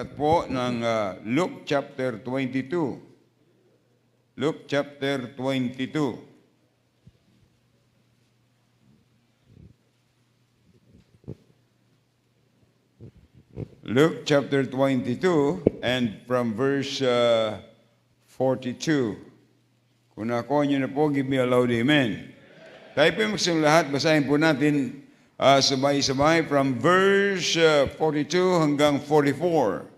aklat po ng Luke chapter 22. Luke chapter 22. Luke chapter 22 and from verse 42. Kung nakuha nyo na po, give me a loud amen. Tayo po yung magsang lahat, basahin po natin sabay-sabay from verse 42 hanggang 44.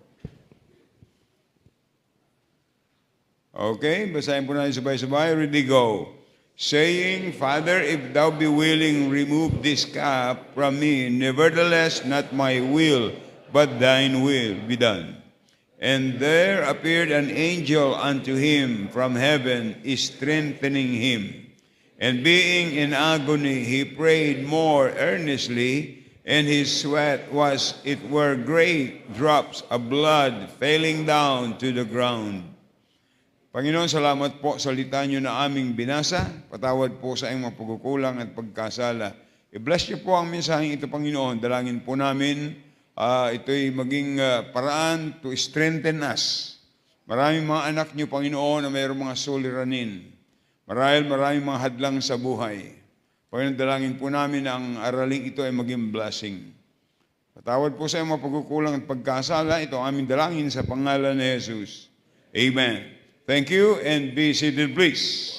Okay, basahin po natin sabay-sabay. Ready, go. Saying, Father, if thou be willing, remove this cup from me. Nevertheless, not my will, but thine will be done. And there appeared an angel unto him from heaven, strengthening him. And being in agony, he prayed more earnestly, and his sweat was, it were great drops of blood falling down to the ground. Panginoon, salamat po sa salita niyo na aming binasa. Patawad po sa iyong mga pagkukulang at pagkasala. I-bless niyo po ang mensaheng ito, Panginoon. Dalangin po namin, ito'y maging paraan to strengthen us. Maraming mga anak niyo, Panginoon, na mayroong mga suliranin. Maraming mga hadlang sa buhay. Panginoon, dalangin po namin na ang araling ito ay maging blessing. Patawad po sa iyong mga pagkukulang at pagkasala. Ito ang aming dalangin sa pangalan ni Jesus. Amen. Thank you and be seated please.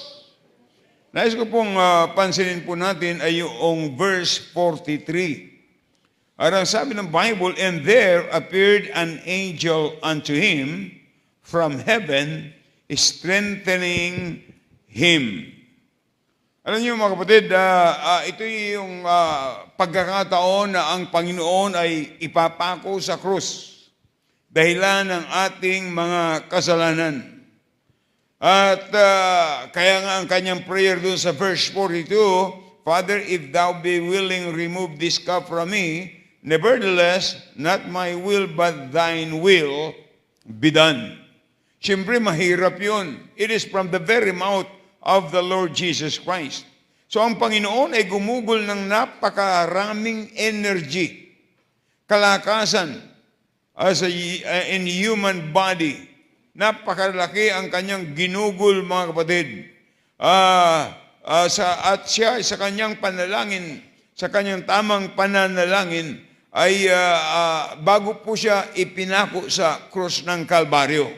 Nais ko pong pansinin po natin ay yung verse 43. At ang sabi ng Bible, and there appeared an angel unto him from heaven, strengthening him. Alam niyo mga kapatid, ito yung pagkakataon na ang Panginoon ay ipapako sa krus dahilan ng ating mga kasalanan. At kaya nga ang kanyang prayer doon sa verse 42, Father, if thou be willing, remove this cup from me. Nevertheless, not my will, but thine will be done. Siyempre, mahirap yun. It is from the very mouth of the Lord Jesus Christ. So, ang Panginoon ay gumugol ng napakaraming energy, kalakasan in human body. Napakalaki ang kanyang ginugol, mga kapatid. At siya sa kanyang panalangin, sa kanyang tamang pananalangin, ay bago po siya ipinako sa krus ng Kalbaryo.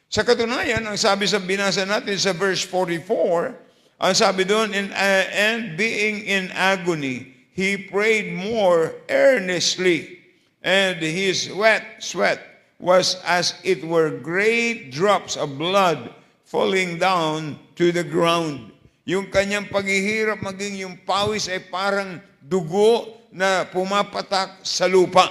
Sa katunayan, ang sabi sa binasa natin sa verse 44, ang sabi doon, and being in agony, he prayed more earnestly, and his sweat was as it were great drops of blood falling down to the ground. Yung kanyang paghihirap, maging yung pawis ay parang dugo na pumapatak sa lupa.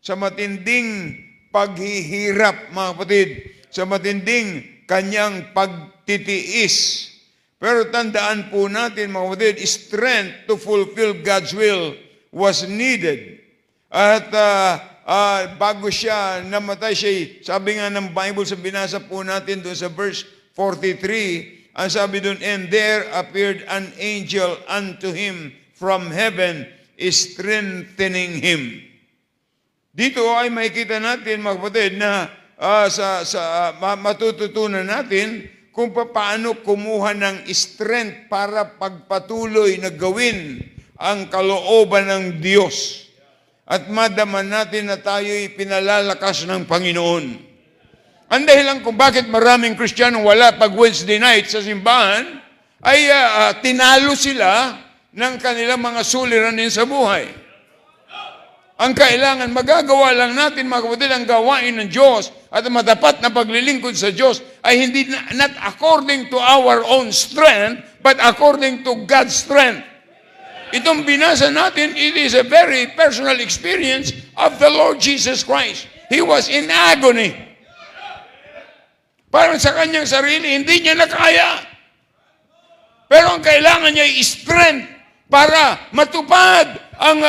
Sa matinding paghihirap, mga kapatid, sa matinding kanyang pagtitiis. Pero tandaan po natin, mga kapatid, strength to fulfill God's will was needed. At bago siya namatay, sabi nga ng Bible sa binasa po natin doon sa verse 43, ang sabi doon, and there appeared an angel unto him from heaven, strengthening him. Dito ay makikita natin, mga kapatid, na matututunan natin kung paano kumuha ng strength para pagpatuloy na gawin ang kalooban ng Diyos. At madaman natin na tayo'y pinalalakas ng Panginoon. Ang dahilan kung bakit maraming Kristiyano wala pag Wednesday night sa simbahan, ay tinalo sila ng kanilang mga suliranin sa buhay. Ang kailangan, magagawa lang natin, mga kapatid, ang gawain ng Diyos at matapat na paglilingkod sa Diyos ay hindi not according to our own strength, but according to God's strength. Itong binasa natin, it is a very personal experience of the Lord Jesus Christ. He was in agony. Parang sa kanyang sarili, hindi niya nakaya. Pero ang kailangan niya ay strength para matupad ang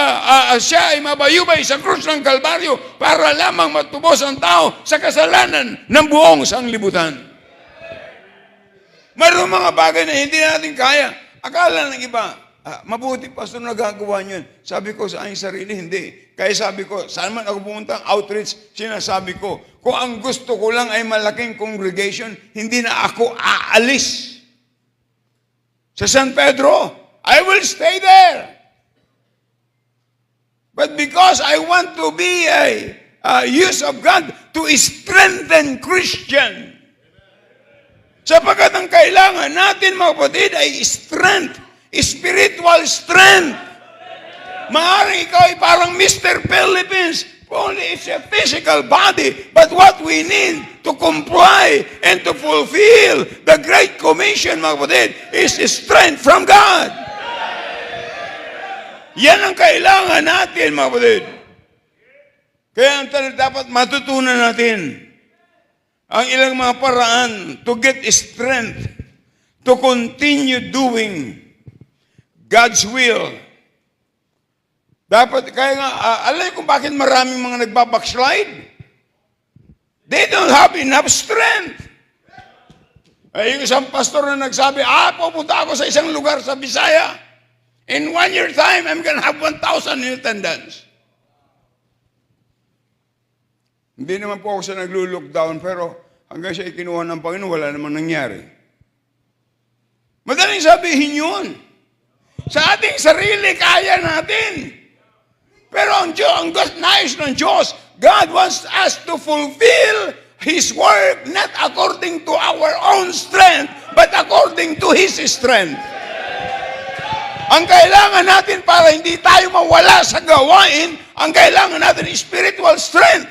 siya ay mabayubay sa krus ng Kalbaryo para lamang matubos ang tao sa kasalanan ng buong sanglibutan. Mayroong mga bagay na hindi natin kaya. Akala ng iba, mabuti pastor nagagawa niyo. Sabi ko sa aking sarili, hindi. Kaya sabi ko, saan man ako pumunta, outreach, sinasabi ko, kung ang gusto ko lang ay malaking congregation, hindi na ako aalis. Sa San Pedro, I will stay there. But because I want to be a use of God to strengthen Christian. Sapagkat ang kailangan natin, mga kapatid, ay strength. Spiritual strength. Maaaring ikaw ay parang Mr. Philippines. Only it's a physical body. But what we need to comply and to fulfill the Great Commission, mga kapatid, is strength from God. Yan ang kailangan natin, mga kapatid. Kaya ang dapat matutunan natin ang ilang mga paraan to get strength to continue doing God's will. Dapat, kaya nga, alam kung bakit maraming mga nagbabackslide? They don't have enough strength. Ay, yung isang pastor na nagsabi, pupunta ako sa isang lugar sa Bisaya. In 1 year time, I'm gonna have 1,000 in attendance. Hindi naman po ako sa naglo-look down, pero hanggang siya ikinuha ng Panginoon, wala namang nangyari. Madaling sabihin yun. Sa ating sarili, kaya natin. Pero ang nais ng Diyos, God wants us to fulfill His work not according to our own strength, but according to His strength. Ang kailangan natin para hindi tayo mawala sa gawain, ang kailangan natin is spiritual strength.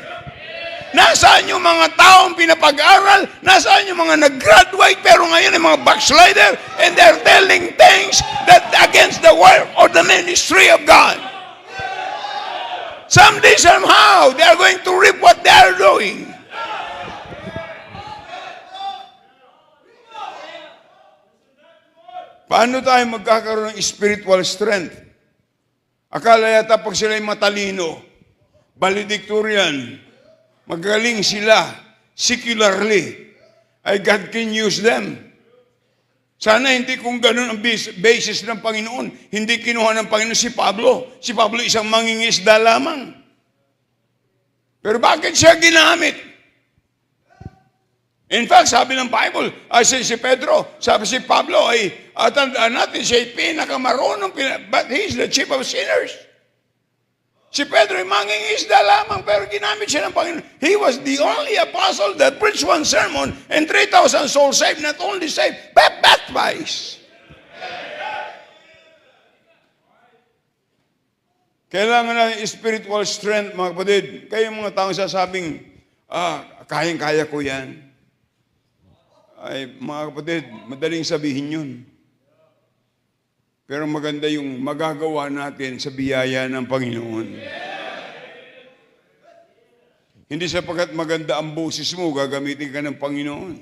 Nasaan yung mga taong pinapag-aral? Nasaan yung mga nag-graduate pero ngayon ay mga backslider and they're telling things that against the work or the ministry of God. Someday, somehow, they are going to reap what they are doing. Paano tayo magkakaroon ng spiritual strength? Akala yata pag sila'y matalino, valedictorian, magaling sila, secularly, ay God can use them. Sana hindi kung ganun ang basis ng Panginoon. Hindi kinuha ng Panginoon si Pablo. Si Pablo isang mangingisda lamang. Pero bakit siya ginamit? In fact, sabi ng Bible, si Pedro, sabi si Pablo, tandaan natin, siya ay pinakamarunong, but he is the chief of sinners. Si Pedro ay mangingisda lamang, pero ginamit siya ng Panginoon. He was the only apostle that preached one sermon and 3,000 souls saved, not only saved, but baptized. Kailangan natin spiritual strength, mga kapatid. Kayo mga taong sasabing, kayang-kaya ko yan. Ay, mga kapatid, madaling sabihin yun. Pero maganda yung magagawa natin sa biyaya ng Panginoon. Hindi sapagkat maganda ang boses mo, gagamitin ka ng Panginoon.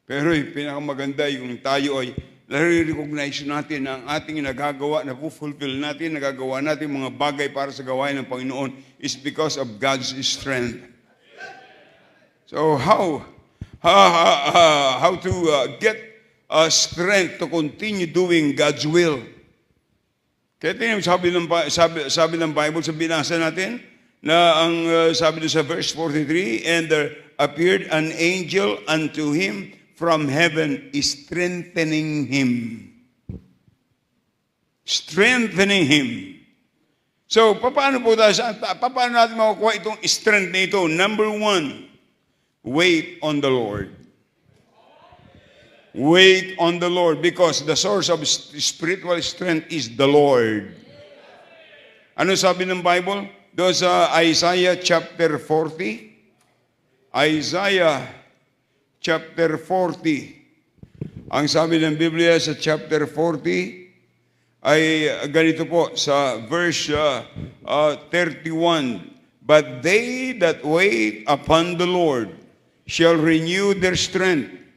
Pero pinakamaganda yung tayo ay nare-recognize natin na ang ating nagagawa, na-fulfill natin, nagagawa natin mga bagay para sa gawain ng Panginoon is because of God's strength. So how to get strength to continue doing God's will? Kaya tingnan, sabi ng Bible, sa binasa natin, na ang sabi doon sa verse 43, and there appeared an angel unto him from heaven, strengthening him. Strengthening him. So, paano natin makukuha itong strength na ito? Number 1, wait on the Lord. Wait on the Lord, because the source of spiritual strength is the Lord. Ano sabi ng Bible? Doon sa Isaiah chapter 40. Isaiah chapter 40. Ang sabi ng Biblia sa chapter 40 ay ganito po sa verse 31. But they that wait upon the Lord shall renew their strength.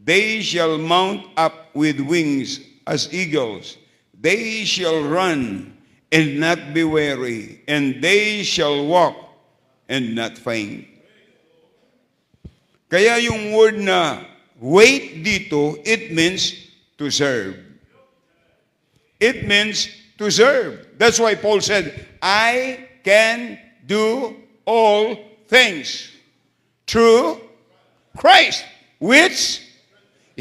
They shall mount up with wings as eagles. They shall run and not be weary, and they shall walk and not faint. Kaya yung word na wait dito, it means to serve. It means to serve. That's why Paul said, I can do all things through Christ, which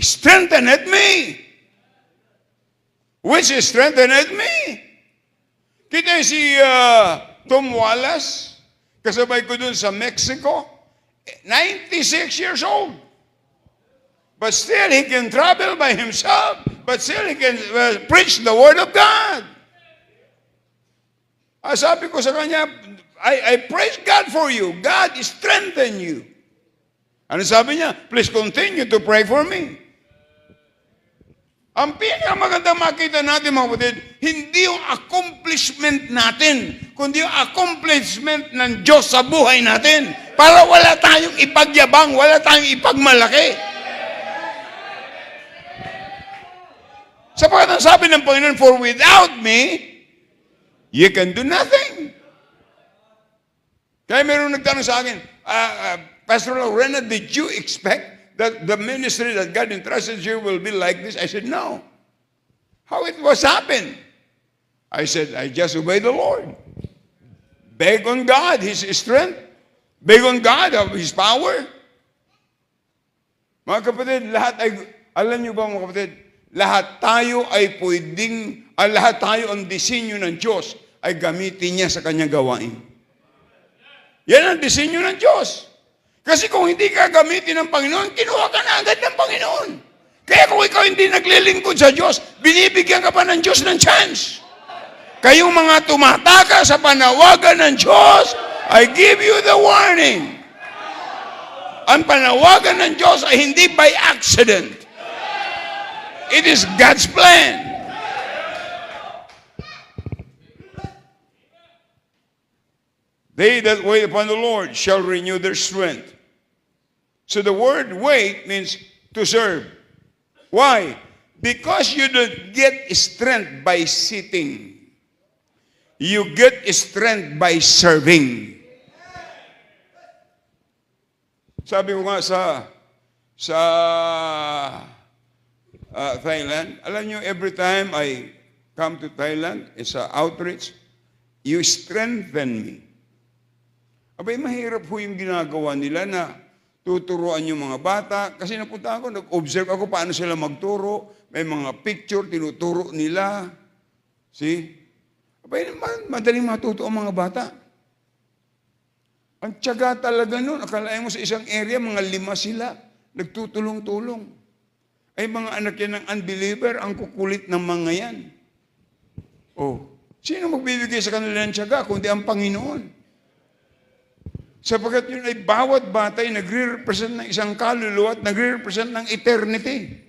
strengthened me. Which strengthened me. Kita si Tom Wallace, kasabay ko dun sa Mexico, 96 years old. But still, he can travel by himself. But still, he can preach the Word of God. Sabi ko sa kanya, I praise God for you. God strengthen you. Ano sabi niya? Please continue to pray for me. Ang pinakamagandang makita natin, mga kapatid, hindi yung accomplishment natin, kundi yung accomplishment ng Diyos sa buhay natin. Para wala tayong ipagyabang, wala tayong ipagmalaki. Sapagat ang sabi ng Panginoon, for without me, you can do nothing. Kaya meron nagtanong sa akin, Pastor Lorena, did you expect that the ministry that God entrusted you will be like this? I said, no. How it was happened? I said, I just obey the Lord. Beg on God, His strength. Beg on God of His power. Mga kapatid, lahat ay, alam niyo ba mga kapatid, lahat tayo ay pwedeng, lahat tayo ang disenyo ng Diyos ay gamitin niya sa kanyang gawain. Yan ang disenyo ng Diyos. Kasi kung hindi ka gamitin ng Panginoon, kinuha ka na agad ng Panginoon. Kaya kung ikaw hindi naglilingkod sa Diyos, binibigyan ka pa ng Diyos ng chance. Kayong mga tumataka sa panawagan ng Diyos, I give you the warning. Ang panawagan ng Diyos ay hindi by accident. It is God's plan. They that wait upon the Lord shall renew their strength. So the word wait means to serve. Why? Because you don't get strength by sitting. You get strength by serving. Sabi ko nga sa Thailand, alam nyo, every time I come to Thailand, it's an outreach, you strengthen me. Abay, mahirap po yung ginagawa nila na tuturuan yung mga bata. Kasi napunta ako, nag-observe ako paano sila magturo. May mga picture, tinuturo nila. See? Abay, madaling matuto ang mga bata. Ang tiyaga talaga nun. Akalain mo sa isang area, mga 5 sila. Nagtutulong-tulong. Ay mga anak yan ng unbeliever, ang kukulit ng mga yan. Oh, sino magbibigay sa kanila ng tiyaga, kundi ang Panginoon? Sapagat yun ay bawat bata ay nagre-represent ng isang kaluluwa at nagre-represent ng eternity.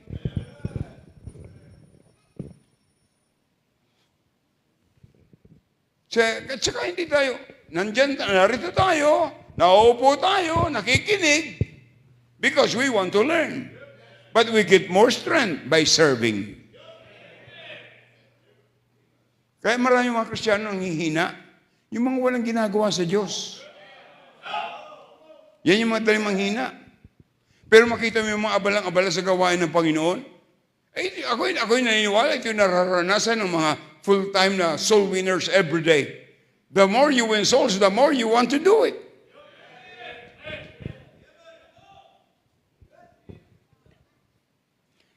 At saka hindi tayo, narito tayo, nauupo tayo, nakikinig, because we want to learn. But we get more strength by serving. Kaya maraming mga Kristiyano ang hihina, yung mga walang ginagawa sa Diyos. Yan yung mga daling manghina. Pero makita mo yung mga abalang-abala sa gawain ng Panginoon, ako'y naniniwala, ito yung nararanasan ng mga full-time na soul winners every day. The more you win souls, the more you want to do it.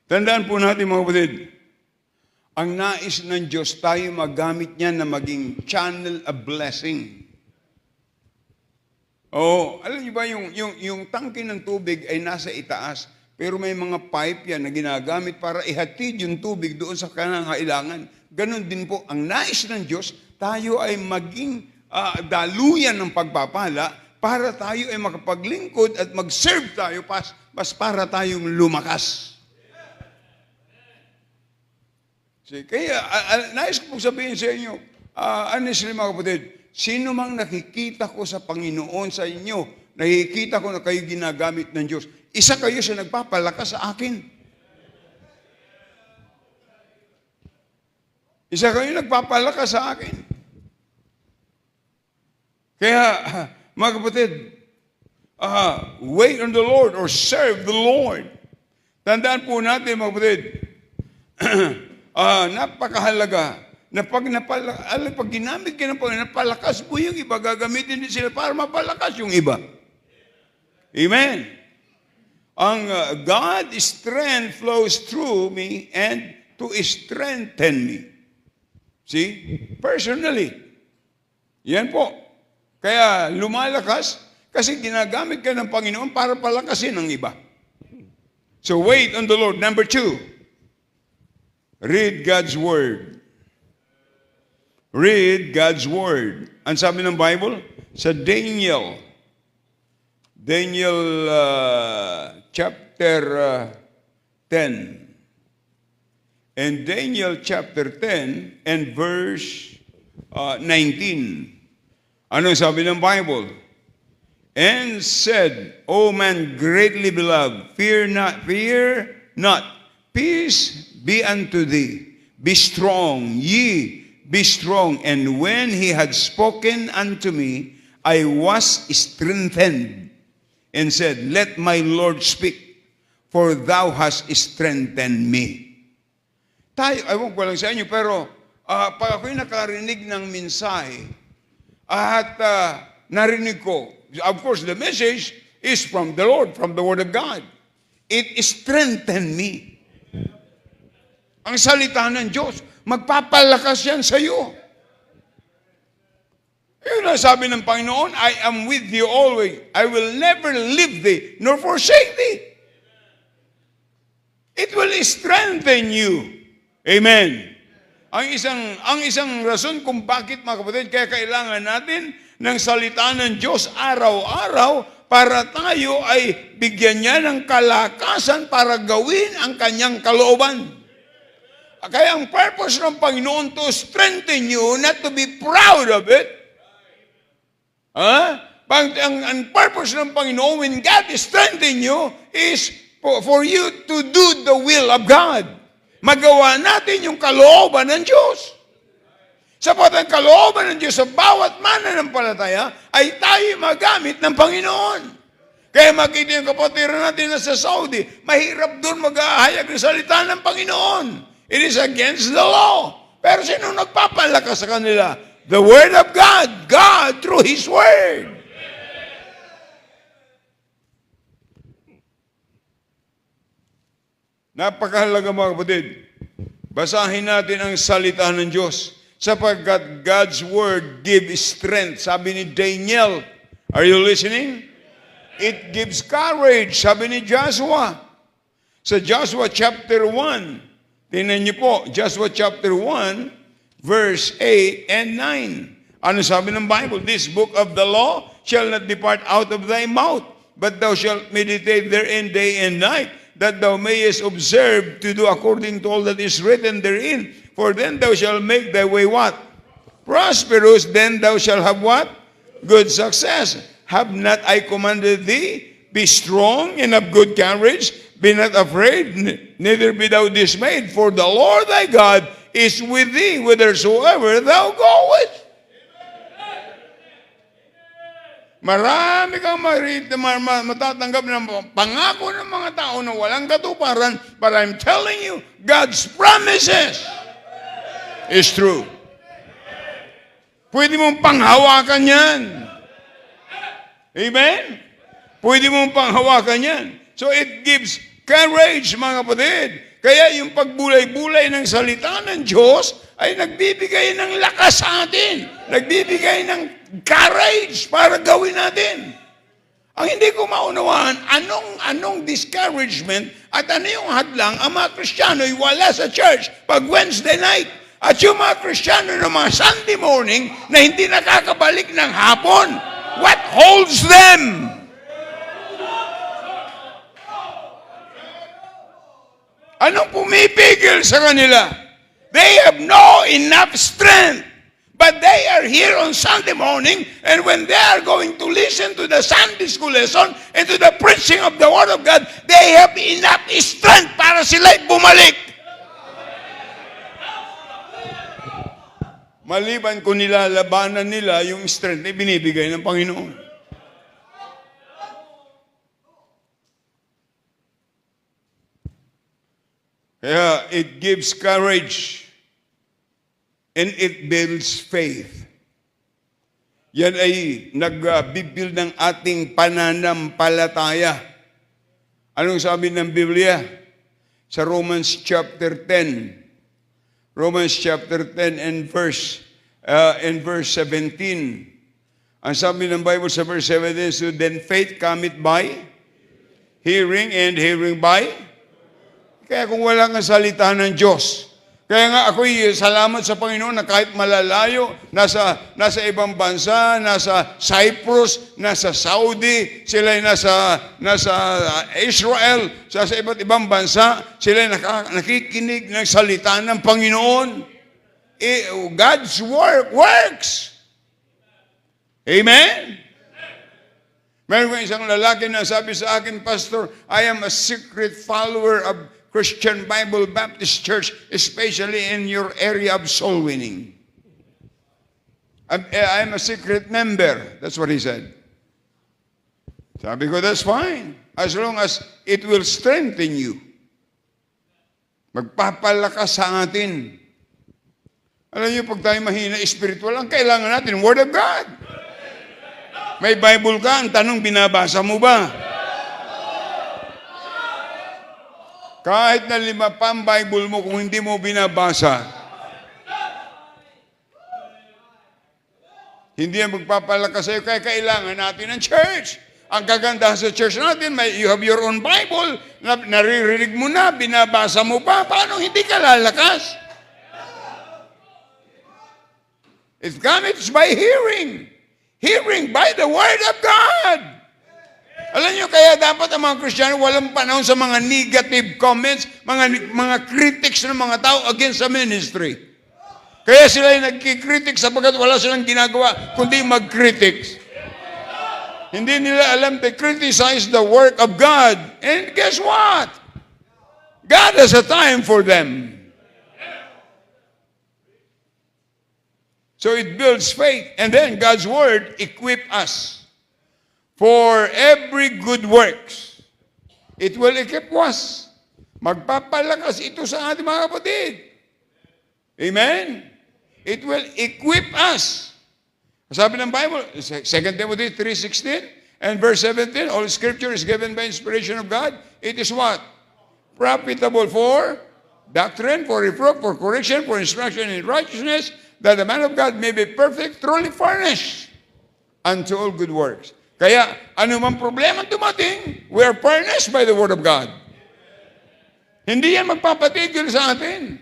Tandaan po natin mga kapatid, ang nais ng Diyos tayo magamit niya na maging channel of blessing. Oh, alam niyo ba yung tangke ng tubig ay nasa itaas, pero may mga pipe yan na ginagamit para ihatid yung tubig doon sa kinangailangan. Ganon din po, ang nais ng Diyos, tayo ay maging daluyan ng pagpapala para tayo ay makapaglingkod at mag-serve tayo mas para tayong lumakas. Kaya, nais ko pong sabihin sa inyo, honestly mga kapatid, sino mang nakikita ko sa Panginoon sa inyo, nakikita ko na kayo ginagamit ng Diyos, isa kayo sa nagpapalakas sa akin. Isa kayo nagpapalakas sa akin. Kaya, mga kapatid, wait on the Lord or serve the Lord. Tandaan po natin mga kapatid, napakahalaga na pag ginamit ka ng Panginoon, napalakas mo yung iba, gagamitin din sila para mapalakas yung iba. Amen. Ang God's strength flows through me and to strengthen me. See? Personally. Yan po. Kaya lumalakas kasi ginagamit ka ng Panginoon para palakasin ang iba. So wait on the Lord. Number 2, read God's Word. Read God's Word. Ang sabi ng Bible, sa Daniel chapter 10. And Daniel chapter 10 and verse 19. Ano sabi ng Bible? And said, O man greatly beloved, fear not, peace be unto thee, be strong, ye be strong. And when he had spoken unto me, I was strengthened, and said, let my Lord speak, for thou hast strengthened me. Tayo, ewan ko lang sa inyo, pero pag ako'y nakarinig ng mensahe, at narinig ko, of course, the message is from the Lord, from the Word of God. It strengthened me. Ang salita ng Diyos, magpapalakas yan sa iyo. Yun ang sabi ng Panginoon, I am with you always. I will never leave thee, nor forsake thee. It will strengthen you. Amen. Ang isang rason kung bakit, mga kapatid, kaya kailangan natin ng salita ng Diyos araw-araw para tayo ay bigyan niya ng kalakasan para gawin ang kanyang kalooban. Kaya ang purpose ng Panginoon to strengthen you, not to be proud of it. Ang purpose ng Panginoon when God is strengthening you is for you to do the will of God. Magawa natin yung kalooban ng Diyos. Sapat ang kalooban ng Diyos sa bawat mananampalataya ay tayo magamit ng Panginoon. Kaya makita yung kapatiran natin na sa Saudi, mahirap doon mag-ahayag ng salita ng Panginoon. It is against the law. Pero sino nagpapalakas sa kanila? The Word of God. God through His Word. Napakahalaga mga kapatid. Basahin natin ang salita ng Diyos. Sapagkat God's Word gives strength. Sabi ni Daniel. Are you listening? It gives courage. Sabi ni Joshua. Sa Joshua chapter 1. Tingnan niyo po. Joshua chapter 1, verse 8 and 9. Ano sabi ng Bible? This book of the law shall not depart out of thy mouth, but thou shalt meditate therein day and night, that thou mayest observe to do according to all that is written therein. For then thou shalt make thy way what? Prosperous. Then thou shalt have what? Good success. Have not I commanded thee? Be strong and of good courage. Be not afraid, neither be thou dismayed. For the Lord thy God is with thee whithersoever thou goest. Marami kang matatanggap ng pangako ng mga tao na walang katuparan, but I'm telling you, God's promises is true. Pwede mong panghawakan yan. Amen? Pwede mong panghawakan yan. So it gives courage, mga kapatid. Kaya yung pagbulay-bulay ng salita ng Diyos ay nagbibigay ng lakas sa atin. Nagbibigay ng courage para gawin natin. Ang hindi ko maunawaan, anong discouragement at ano yung hadlang ang mga Kristiyano ay wala sa church pag Wednesday night. At yung mga Kristiyano ng mga Sunday morning na hindi nakakabalik ng hapon. What holds them? Anong pumipigil sa kanila? They have no enough strength. But they are here on Sunday morning, and when they are going to listen to the Sunday school lesson and to the preaching of the Word of God, they have enough strength para sila'y bumalik. Maliban kung nilalabanan nila yung strength na binibigay ng Panginoon. Kaya it gives courage and it builds faith. Yan ay nagbibuild ng ating pananampalataya. Anong sabi ng Biblia? Sa Romans chapter 10. Romans chapter 10 and verse 17. Ang sabi ng Bible sa verse 17, so then faith cometh by hearing, and hearing by. Kaya kung wala kang salita ng Diyos, kaya nga ako'y salamat sa Panginoon na kahit malalayo, nasa ibang bansa, nasa Cyprus, nasa Saudi, sila nasa Israel, sa iba't ibang bansa, sila nakikinig ng salita ng Panginoon. God's work works. Amen? Meron ko isang lalaki na sabi sa akin, Pastor, I am a secret follower of Christian Bible Baptist Church, especially in your area of soul winning. I'm a secret member. That's what he said. Sabi ko, that's fine. As long as it will strengthen you. Magpapalakas sa atin. Alam niyo, pag tayo mahina spiritual, ang kailangan natin, Word of God. May Bible ka, ang tanong, binabasa mo ba? Kahit na 5 pa ang Bible mo, kung hindi mo binabasa, hindi yan magpapalakas sa'yo. Kaya kailangan natin ng church. Ang kagandahan sa church natin, you have your own Bible, naririnig mo na, binabasa mo pa, paano hindi ka lalakas? It comes by hearing. Hearing by the Word of God. Alam niyo, kaya dapat ang mga Kristiyano walang panahon sa mga negative comments, mga critics ng mga tao against the ministry. Kaya sila ay nagkikritik sapagkat wala silang ginagawa, kundi mag-critics. Hindi nila alam, they criticize the work of God. And guess what? God has a time for them. So it builds faith. And then God's Word equip us for every good works. It will equip us. Magpapalakas ito sa ating mga kapatid. Amen? It will equip us. Sabi ng Bible, 2 Timothy 3:16 and verse 17, all Scripture is given by inspiration of God. It is what? Profitable for doctrine, for reproof, for correction, for instruction in righteousness, that the man of God may be perfect, truly furnished unto all good works. Kaya, ano man problema dumating, we are furnished by the Word of God. Hindi yan magpapatigil sa atin.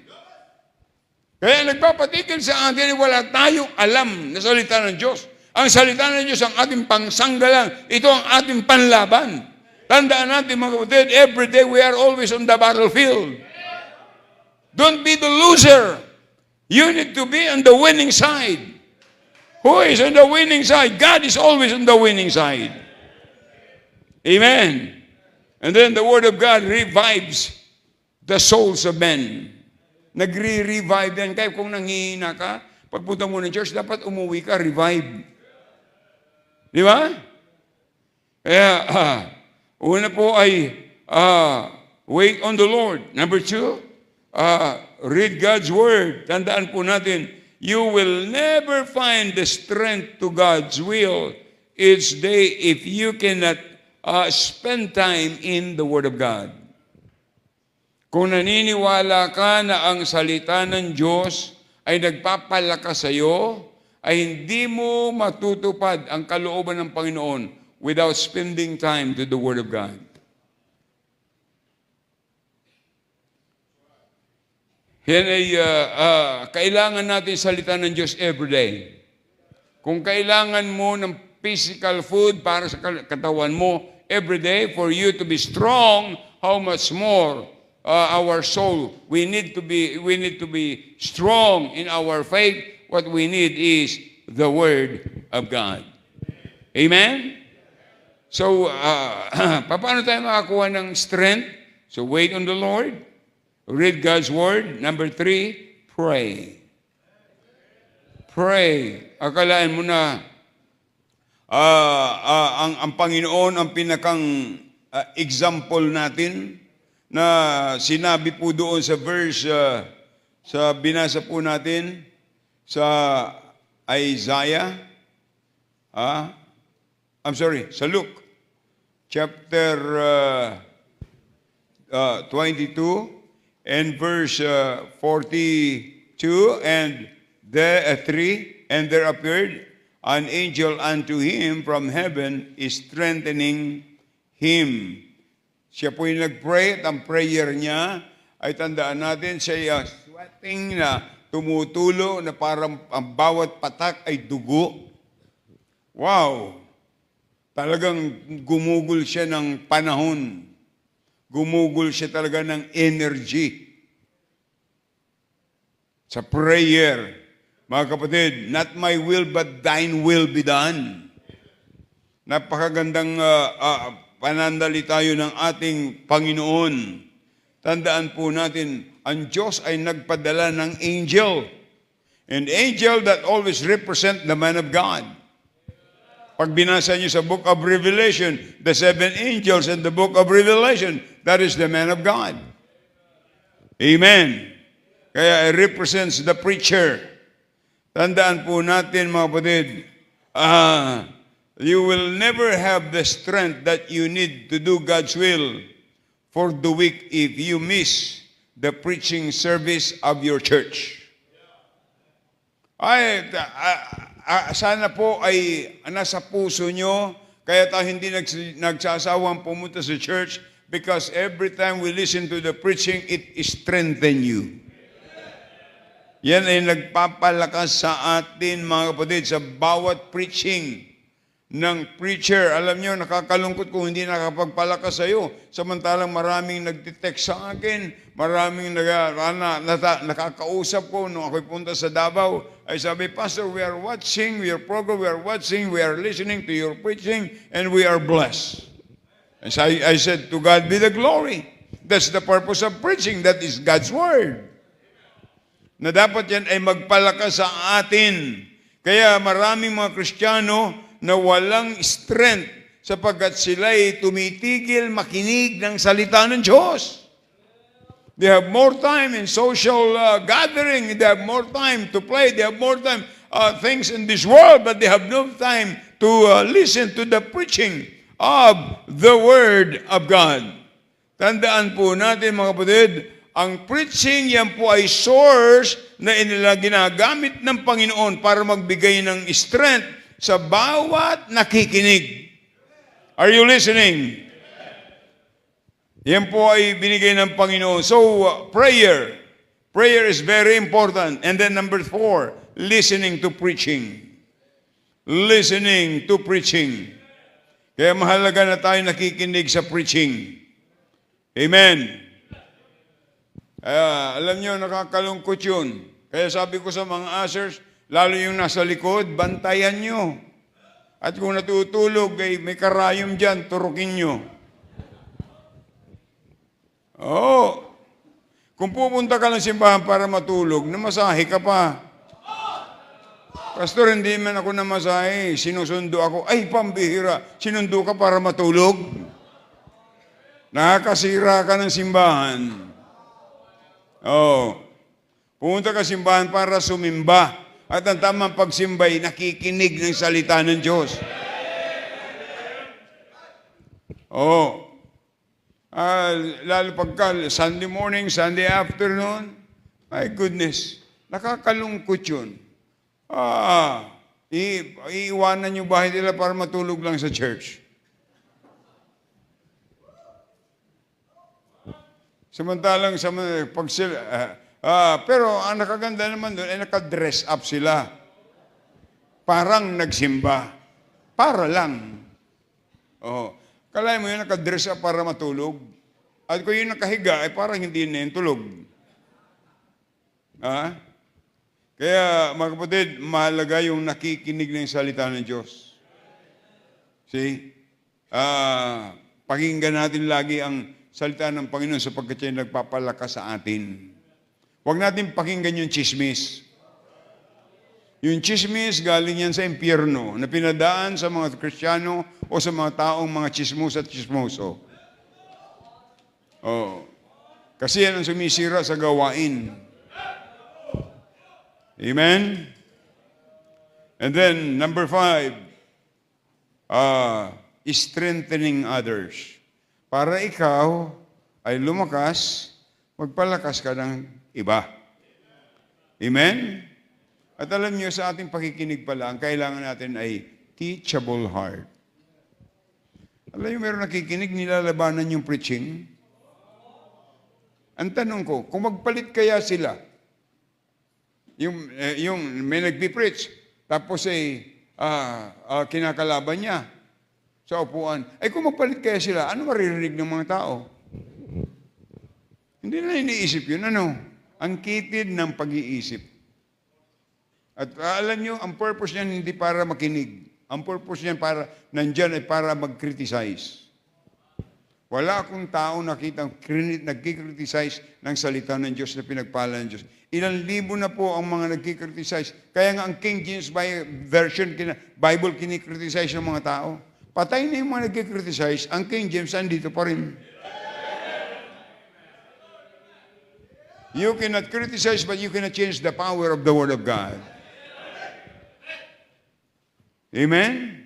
Kaya nagpapatigil sa atin, wala tayong alam na salita ng Diyos. Ang salita ng Diyos ang ating pangsanggalang. Ito ang ating panlaban. Tandaan natin mga kapatid, every day we are always on the battlefield. Don't be the loser. You need to be on the winning side. Who is on the winning side? God is always on the winning side. Amen. And then the Word of God revives the souls of men. Nagre-revive yan. Kaya kung nanghihina ka, pagpunta mo ng church, dapat umuwi ka, revive. Di ba? Kaya, una po ay, wait on the Lord. Number 2, read God's Word. Tandaan po natin, you will never find the strength to God's will each day if you cannot spend time in the Word of God. Kung naniniwala ka na ang salita ng Diyos ay nagpapalakas sa iyo, ay hindi mo matutupad ang kalooban ng Panginoon without spending time to the Word of God. Yan ay kailangan natin salita ng Diyos every day. Kung kailangan mo ng physical food para sa katawan mo every day for you to be strong, how much more our soul? We need to be strong in our faith. What we need is the Word of God. Amen? So, paano tayo makakuha ng strength? So, wait on the Lord. Read God's Word. Number 3, pray. Pray. Akalaan mo na ang Panginoon ang pinakang example natin na sinabi po doon sa verse, sa binasa po natin, sa Isaiah, sa Luke, chapter 22, and verse 42, and 3, and there appeared an angel unto him from heaven, strengthening him. Siya po yung nag-pray, at ang prayer niya ay tandaan natin, siya sweating na tumutulo na parang ang bawat patak ay dugo. Wow! Talagang gumugol siya ng panahon. Gumugol siya talaga ng energy. Sa prayer, mga kapatid, not my will but thine will be done. Napakagandang panandali tayo ng ating Panginoon. Tandaan po natin, ang Diyos ay nagpadala ng angel. An angel that always represent the man of God. Pag binasa niyo sa book of Revelation, the 7 angels in the book of Revelation, that is the man of God. Amen. Kaya it represents the preacher. Tandaan po natin, mga kapatid, you will never have the strength that you need to do God's will for the week if you miss the preaching service of your church. Sana po ay nasa puso nyo, kaya tayo hindi nagsasawang pumunta sa church because every time we listen to the preaching, it strengthens you. Yan ay nagpapalakas sa atin, mga kapatid, sa bawat preaching ng preacher. Alam nyo, nakakalungkot kung hindi nakapagpalakas sa iyo. Samantalang maraming nagtitext sa akin, maraming nakakausap ko nung ako'y punta sa Davao. Ay sabi, Pastor, we are watching your program, we are watching, we are listening to your preaching, and we are blessed. And so I said, to God be the glory. That's the purpose of preaching. That is God's Word. Na dapat yan ay magpalakas sa atin. Kaya maraming mga Kristiyano na walang strength sapagkat sila ay tumitigil makinig ng salita ng Diyos. They have more time in social gathering. They have more time to play. They have more time things in this world, but they have no time to listen to the preaching of the Word of God. Tandaan po natin, mga kapatid, ang preaching, yan po ay source na ginagamit ng Panginoon para magbigay ng strength sa bawat nakikinig. Are you listening? Yan po ay binigay ng Panginoon. So, prayer. Prayer is very important. And then number 4, listening to preaching. Listening to preaching. Kaya mahalaga na tayo nakikinig sa preaching. Amen. Alam nyo, nakakalungkot yun. Kaya sabi ko sa mga ushers, lalo yung nasa likod, bantayan nyo. At kung natutulog, may karayom dyan, turukin nyo. Oo. Kung pupunta ka ng simbahan para matulog, namasahe ka pa. Pastor, hindi man ako namasahe. Sinusundo ako. Ay, pambihira. Sinundo ka para matulog? Nakakasira ka ng simbahan. Oh, pumunta ka simbahan para sumimba. At ang tamang pagsimbay, nakikinig ng salita ng Diyos. Oh, lalo pagka Sunday morning, Sunday afternoon, my goodness, nakakalungkot yun. Iiwanan yung bahay nila para matulog lang sa church. Samantalang pag sila, pero ang nakaganda naman doon ay naka-dress up sila. Parang nagsimba. Para lang. Oh. Kalahin mo yun, naka-dress up para matulog. At kung yung nakahiga, ay parang hindi na yung tulog. Kaya, mga kapatid, mahalaga yung nakikinig ng salita ng Diyos. See? Pakinggan natin lagi ang salita ng Panginoon sapagkat siya nagpapalakas sa atin. Huwag natin pakinggan yung chismis. Yung chismis galing yan sa impyerno na pinadaan sa mga Kristiyano o sa mga taong mga chismos at chismoso. Oh. Kasi yan ang sumisira sa gawain. Amen? And then, number 5, strengthening others. Para ikaw ay lumakas, magpalakas ka ng iba. Amen? At alam niyo, sa ating pakikinig pala, ang kailangan natin ay teachable heart. Alam niyo, meron nakikinig, nilalabanan yung preaching. Ang tanong ko, kung magpalit kaya sila, yung may nagpipreach, tapos kinakalaban niya sa upuan, kung magpalit kaya sila, ano maririnig ng mga tao? Hindi na iniisip yun, Ang kitid ng pag-iisip. At alam nyo, ang purpose niyan hindi para makinig. Ang purpose niyan nandyan ay para mag-criticize. Wala akong tao nakitang nagkikriticize ng salita ng Diyos na pinagpala ng Diyos. Ilang libo na po ang mga nagkikriticize. Kaya nga ang King James Version, Bible, kinikriticize ng mga tao. Patay na yung mga nagkikriticize, ang King James andito pa rin. You cannot criticize, but you cannot change the power of the Word of God. Amen?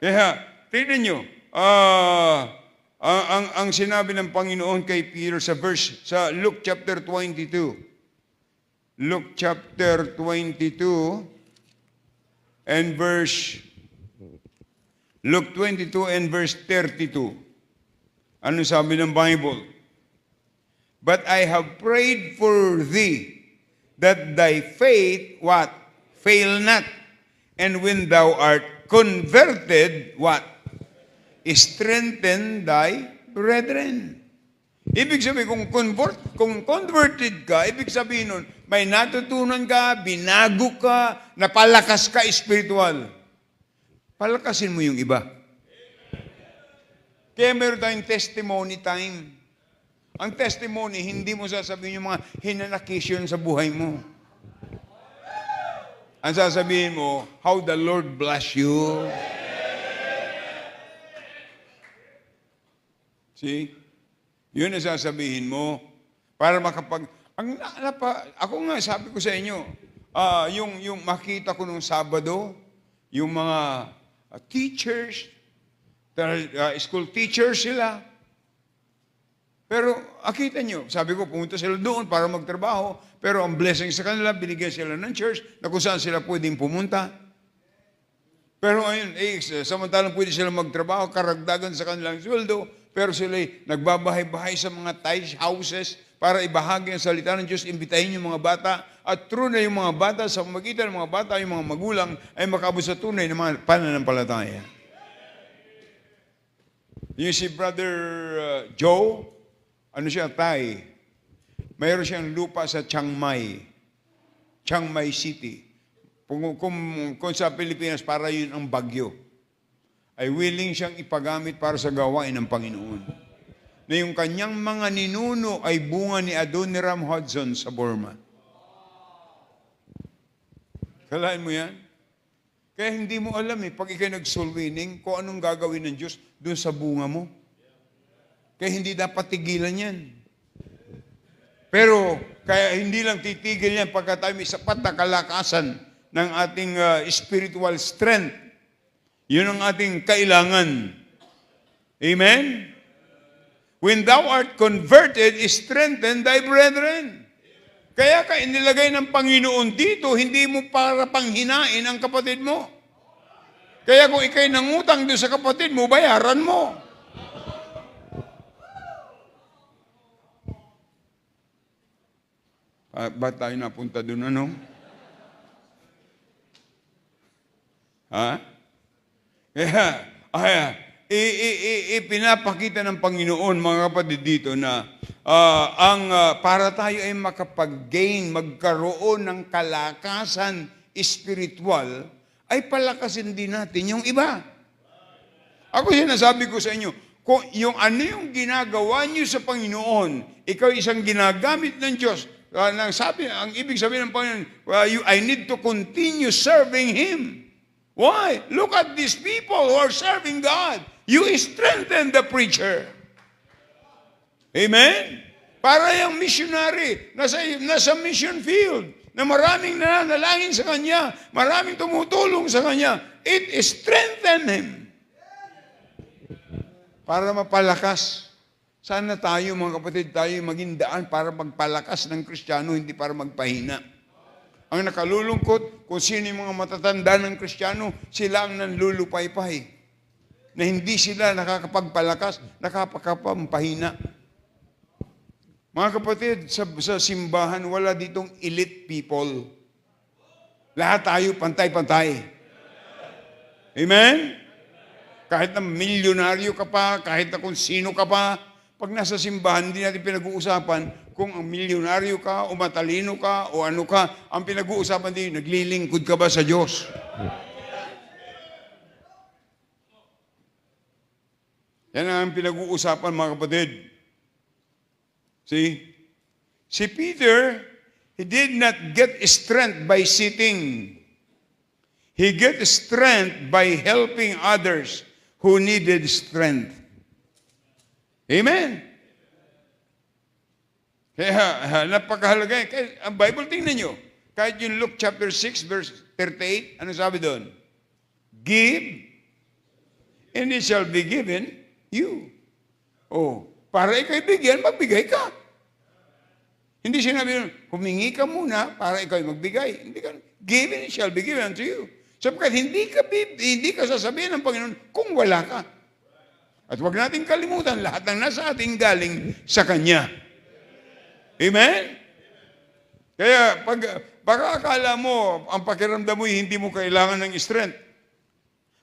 Kaya, tignan nyo, ang sinabi ng Panginoon kay Peter sa Luke chapter 22. Luke chapter 22 and Luke 22 and verse 32. Ano sabi ng Bible? But I have prayed for thee, that thy faith, what? Fail not. And when thou art converted, what? Strengthen thy brethren. Ibig sabihin, kung converted ka, ibig sabihin nun, may natutunan ka, binago ka, napalakas ka spiritual. Palakasin mo yung iba. Kaya meron tayong testimony time. Ang testimony, hindi mo sasabihin yung mga hinanakisyon sa buhay mo. Ang sasabihin mo, how the Lord bless you. See? Yun ang sasabihin mo. Para ako nga, sabi ko sa inyo, yung makita ko nung Sabado, yung mga teachers, school teachers sila. Pero, akita nyo, sabi ko, pumunta sila doon para magtrabaho, pero ang blessing sa kanila, binigyan sila ng church na kung saan sila pwedeng pumunta. Pero ayun, samantalang pwede sila magtrabaho, karagdagan sa kanilang sweldo, pero sila nagbabahay-bahay sa mga tithe houses para ibahagi ang salita ng Diyos, imbitahin yung mga bata, at true na yung mga bata, sa pamagitan ng mga bata, yung mga magulang, ay makabot sa tunay ng mga pananampalataya. Yung si Brother Joe, ano siya, Thai. Mayroon siyang lupa sa Chiang Mai City. Kung sa Pilipinas, para yun ang bagyo. Ay willing siyang ipagamit para sa gawain ng Panginoon. Na yung kanyang mga ninuno ay bunga ni Adoniram Hudson sa Burma. Kalain mo yan? Kaya hindi mo alam pag ikay nag-soul winning, kung anong gagawin ng Diyos doon sa bunga mo. Kaya hindi dapat tigilan yan. Pero, kaya hindi lang titigil yan pagka tayo may sapat na kalakasan ng ating spiritual strength. Yun ang ating kailangan. Amen? When thou art converted, strengthen thy brethren. Kaya ka inilagay ng Panginoon dito, hindi mo para panghinain ang kapatid mo. Kaya kung ikay nangutang doon sa kapatid mo, bayaran mo. Ba't tayo napunta doon, Ha? Kaya, ipinapakita ng Panginoon, mga kapatid dito, na para tayo ay makapag-gain, magkaroon ng kalakasan spiritual, ay palakasin din natin yung iba. Ako sinasabi ko sa inyo, kung yung ano yung ginagawa niyo sa Panginoon, ikaw isang ginagamit ng Diyos, ang ibig sabihin ng Panginoon, I need to continue serving Him. Why? Look at these people who are serving God. You strengthen the preacher. Amen? Para yung missionary, nasa mission field, na maraming nananalangin sa kanya, maraming tumutulong sa kanya, it strengthened him. Para mapalakas. Sana tayo, mga kapatid, tayo maging daan para magpalakas ng Kristiyano, hindi para magpahina. Ang nakalulungkot, kung sino yung mga matatanda ng Kristiyano, sila ang nanlulupaypay. Na hindi sila nakakapagpalakas, nakakapampahina. Mga kapatid, sa simbahan, wala ditong elite people. Lahat tayo pantay-pantay. Amen? Kahit na milyonaryo ka pa, kahit na kung sino ka pa, pag nasa simbahan, hindi natin pinag-uusapan kung ang milyonaryo ka, o matalino ka, o ano ka. Ang pinag-uusapan din, naglilingkod ka ba sa Diyos? Yan ang pinag-uusapan, mga kapatid. See? Si Peter, he did not get strength by sitting. He get strength by helping others who needed strength. Amen? Kaya napakahalaga. Ang Bible, tingnan nyo. Kahit yung Luke chapter 6, verse 38, ano sabi doon? Give, and it shall be given you. Oh, para ikaw'y bigyan, magbigay ka. Hindi sinabi nun, humingi ka muna para ikaw'y magbigay. Hindi ka, give and it shall be given unto you. Sapagkat hindi ka sasabihin ng Panginoon kung wala ka. At huwag natin kalimutan, lahat ng nasa ating galing sa Kanya. Amen? Kaya, baka akala mo, ang pakiramdam mo, hindi mo kailangan ng strength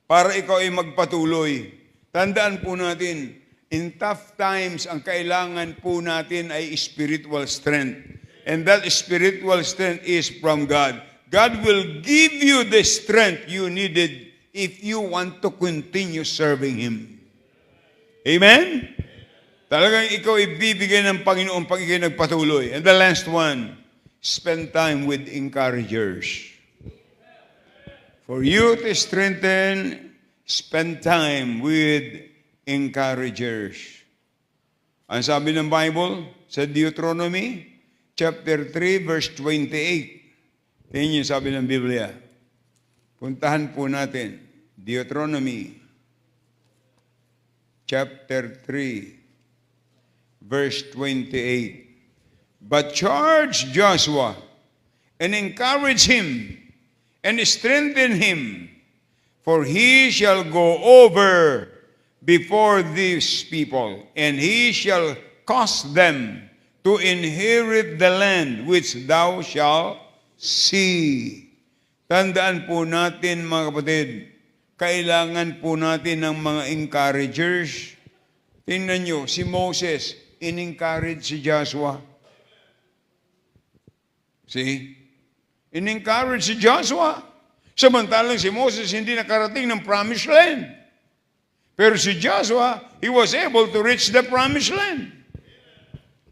para ikaw ay magpatuloy. Tandaan po natin, in tough times, ang kailangan po natin ay spiritual strength. And that spiritual strength is from God. God will give you the strength you needed if you want to continue serving Him. Amen? Talagang ikaw ibibigay ng Panginoon pag ikaw nagpatuloy. And the last one, spend time with encouragers. For you to strengthen, spend time with encouragers. Ang sabi ng Bible sa Deuteronomy chapter 3 verse 28. Tingnan yung sabi ng Biblia. Puntahan po natin. Deuteronomy chapter 3 verse 28. But charge Joshua and encourage him and strengthen him, for he shall go over before these people, and he shall cause them to inherit the land which thou shalt see. Tandaan po natin, mga kapatid, kailangan po natin ng mga encouragers. Tingnan nyo, si Moses, in-encourage si Joshua. See? In-encourage si Joshua. Samantalang si Moses hindi nakarating ng promised land. Pero si Joshua, he was able to reach the promised land.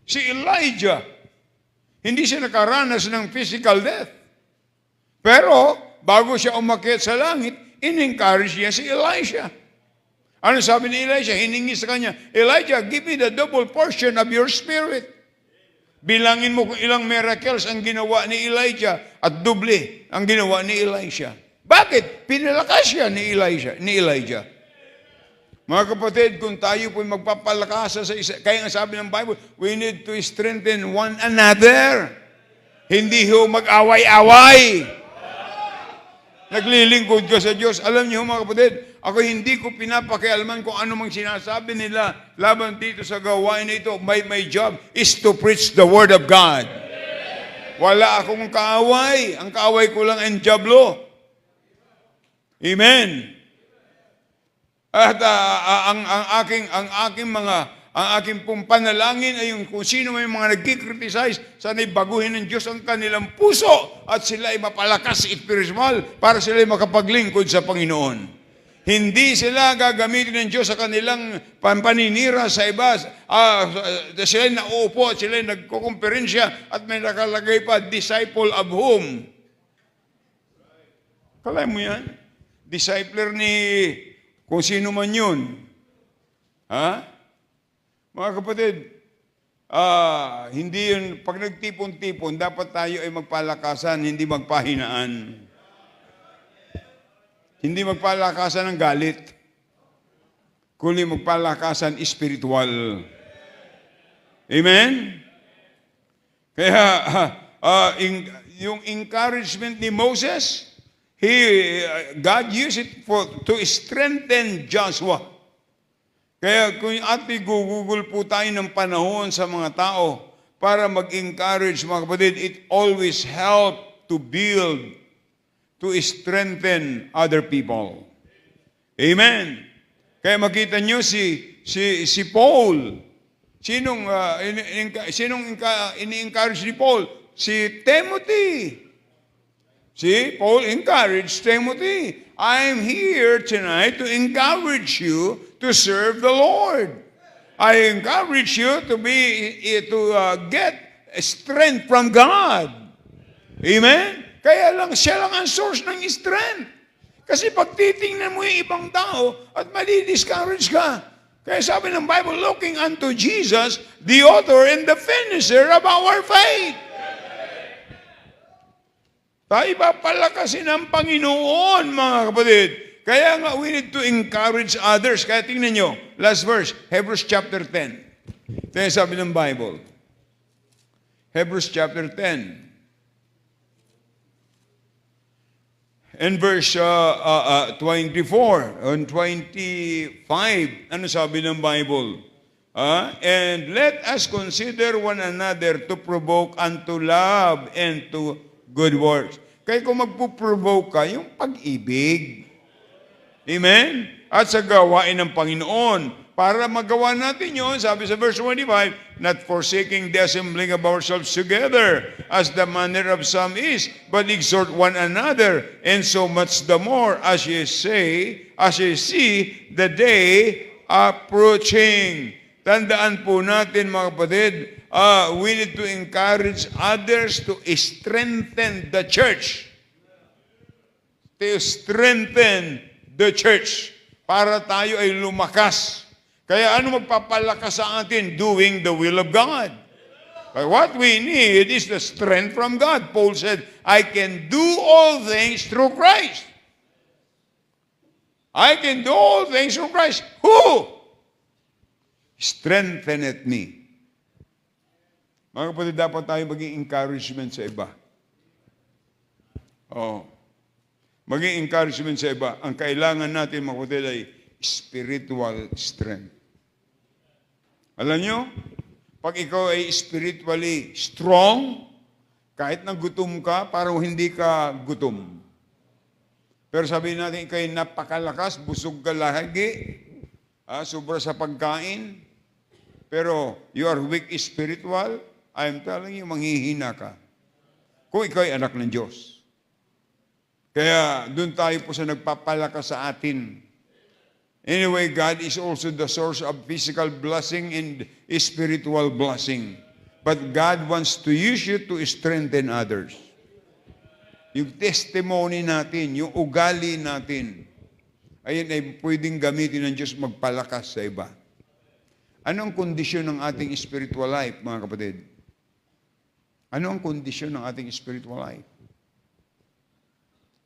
Si Elijah, hindi siya nakaranas ng physical death. Pero, bago siya umakyat sa langit, in-encourage niya si Elisha. Ano sabi ni Elisha? Hiningi sa kanya, Elijah, give me the double portion of your spirit. Bilangin mo kung ilang miracles ang ginawa ni Elijah at doble ang ginawa ni Elisha. Bakit? Pinalakas siya ni Elijah. Mga kapatid, kung tayo po'y magpapalakas sa isa, kaya nga sabi ng Bible, we need to strengthen one another. Hindi ho mag-away-away. Naglilingkod ka sa Diyos. Alam niyo mga kapatid, ako hindi ko pinapakialaman kung ano mang sinasabi nila laban dito sa gawain na ito. My job is to preach the Word of God. Wala akong kaaway. Ang kaaway ko lang ang jablo. Amen. At ang aking pong panalangin ay yung kung sino may mga nagkikriticize, sana'y baguhin ng Diyos ang kanilang puso at sila ay mapalakas spiritual para sila ay makapaglingkod sa Panginoon. Hindi sila gagamitin ng Diyos sa kanilang paninira sa iba. Sila ay nauupo at sila ay nagkukumperensya at may nakalagay pa, disciple of whom? Kalay mo yan? Discipler ni kung sino man yun. Ha? Mga kapatid, hindi yun, pag nagtipon-tipon, dapat tayo ay magpalakasan, hindi magpahinaan. Hindi magpalakasan ng galit, kundi magpalakasan spiritual. Amen? Kaya, yung encouragement ni Moses, God used it to strengthen Joshua. Kaya kung gugugol po tayo ng panahon sa mga tao para mag-encourage mga kapatid, it always help to build, to strengthen other people. Amen. Kaya makita nyo si Paul. Sinong ini-encourage ni Paul? Si Timothy. See, Paul encouraged Timothy. I'm here tonight to encourage you to serve the Lord. I encourage you to get strength from God. Amen? Kaya lang, siya lang ang source ng strength. Kasi pag titingnan mo yung ibang tao at madi-discourage ka. Kaya sabi ng Bible, looking unto Jesus, the author and the finisher of our faith. Tayo papalakasin ang Panginoon, mga kapatid. Kaya nga, we need to encourage others. Kaya tingnan nyo, last verse, Hebrews chapter 10. Ito yung sabi ng Bible. Hebrews chapter 10. And verse 24 and 25, ano sabi ng Bible? And let us consider one another to provoke unto love and to good works. Kaya kung magpuprovoke ka, yung pag-ibig. Amen? At sa gawain ng Panginoon. Para magawa natin yun, sabi sa verse 25, not forsaking the assembling of ourselves together, as the manner of some is, but exhort one another, and so much the more, as ye see the day approaching. Tandaan po natin, mga kapatid, we need to encourage others to strengthen the church. To strengthen the church. Para tayo ay lumakas. Kaya ano magpapalakas sa atin? Doing the will of God. But what we need is the strength from God. Paul said, I can do all things through Christ. I can do all things through Christ. Who strengtheneth me? Mga kapatid, dapat tayo maging encouragement sa iba. Maging encouragement sa iba. Ang kailangan natin, mga kapatid, ay spiritual strength. Alam nyo, pag ikaw ay spiritually strong, kahit na gutom ka, parang hindi ka gutom. Pero sabihin natin, ikaw ay napakalakas, busog ka lagi, sobra sa pagkain, pero you are weak spiritual, I'm telling you, manghihina ka. Kung ikaw ay anak ng Diyos. Kaya doon tayo po sa nagpapalakas sa atin. Anyway, God is also the source of physical blessing and spiritual blessing. But God wants to use you to strengthen others. Yung testimony natin, yung ugali natin, ayun ay pwedeng gamitin ng Diyos magpalakas sa iba. Ano ang kondisyon ng ating spiritual life, mga kapatid? Ano ang kondisyon ng ating spiritual life?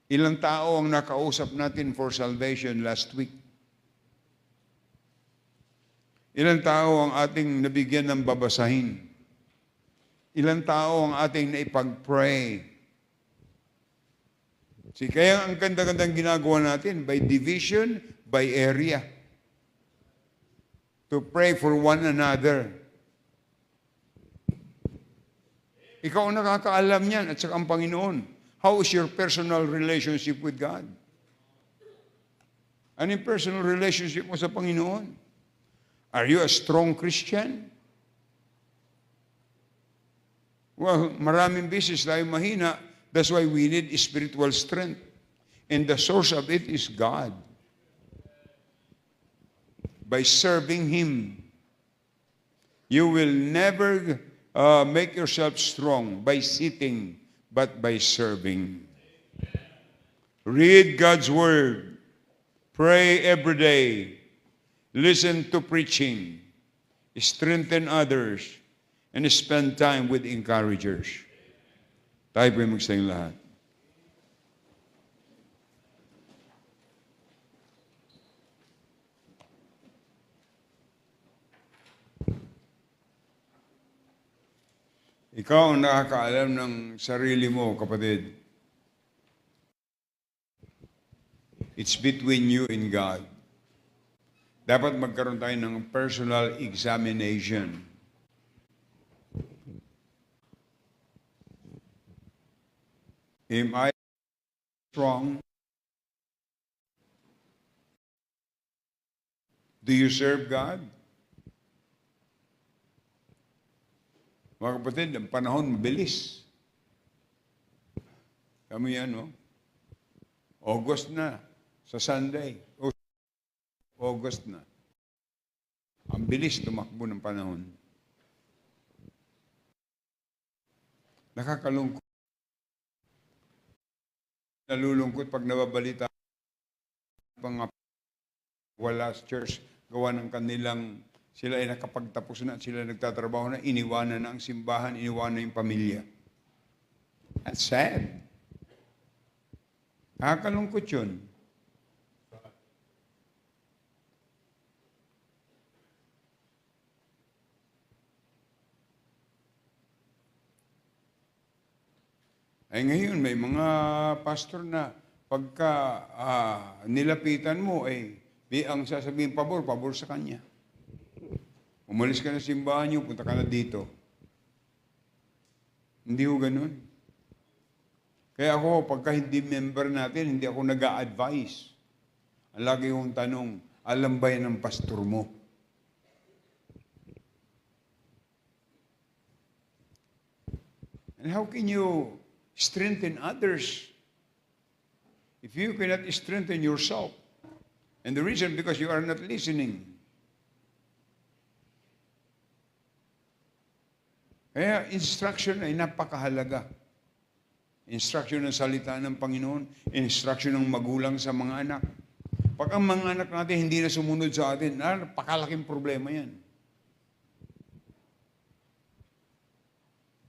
Ilang tao ang nakausap natin for salvation last week? Ilang tao ang ating nabigyan ng babasahin? Ilang tao ang ating naipag-pray? Kaya ang ganda-gandang ginagawa natin, by division, by area. To pray for one another. Ikaw ang nakakaalam niyan at saka ang Panginoon. How is your personal relationship with God? Ano yung personal relationship mo sa Panginoon? Are you a strong Christian? Well, maraming beses tayo mahina. That's why we need spiritual strength. And the source of it is God. By serving Him, you will never make yourself strong by sitting, but by serving. Read God's Word. Pray every day. Listen to preaching. Strengthen others. and spend time with encouragers. Tayo po yung magsayang lahat. Ikaw ang nakakaalam ng sarili mo, kapatid. It's between you and God. Dapat magkaroon tayo ng personal examination. Am I strong? Do you serve God? Mga kapatid, ang panahon mabilis. Kami yan, no? August na, sa Sunday. August na. Ang bilis tumakbo ng panahon. Nakakalungkot. Nalulungkot pag nababalita pang wala sa church, gawa ng kanilang, sila ay nakapagtapos na, sila nagtatrabaho na, iniwanan na ang simbahan, iniwanan yung pamilya. That's sad. Nakakalungkot yun. Ay ngayon, may mga pastor na pagka nilapitan mo, ang sasabihin, pabor sa kanya. Umalis ka na sa simbahan niyo, punta ka na dito. Hindi ho ganun. Kaya ako, pagka hindi member natin, hindi ako nag-a-advise. Ang lagi kong tanong, alam ba yan ng pastor mo? And how can you strengthen others if you cannot strengthen yourself? And the reason, because you are not listening. Kaya instruction ay napakahalaga. Instruction ng salita ng Panginoon, instruction ng magulang sa mga anak. Pag ang mga anak natin hindi na sumunod sa atin, napakalaking problema yan.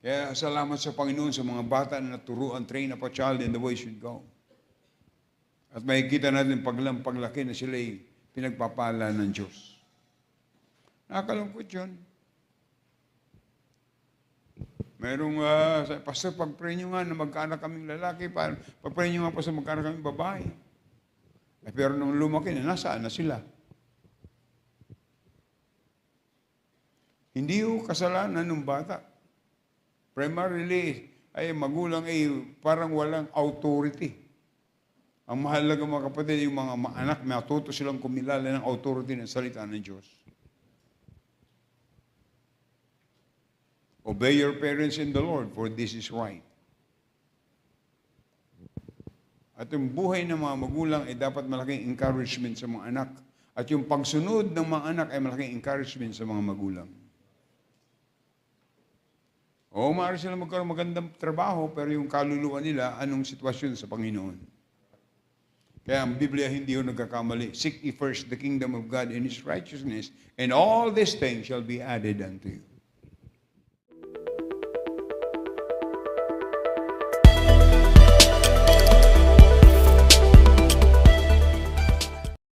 Kaya salamat sa Panginoon sa mga bata na naturuan, train up a child in the way should go. At makikita natin paglaki na sila'y pinagpapala ng Diyos. Nakakalungkot yun. Merong, Pastor, pag-pray nyo nga na magkaanak kaming lalaki, pag-pray nyo nga po sa magkaanak kaming babae. Pero nung lumaki na, nasaan na sila? Hindi yung kasalanan ng bata. Primarily, magulang parang walang authority. Ang mahalaga mga kapatid, yung mga anak, matuto silang kumilala ng authority ng salita ng Diyos. Obey your parents in the Lord, for this is right. At yung buhay ng mga magulang ay dapat malaking encouragement sa mga anak. At yung pagsunod ng mga anak ay malaking encouragement sa mga magulang. Oo, maaari sila magkaroon magandang trabaho, pero yung kaluluwa nila, anong sitwasyon sa Panginoon? Kaya ang Biblia hindi yung nagkakamali. Seek ye first the kingdom of God and His righteousness, and all these things shall be added unto you.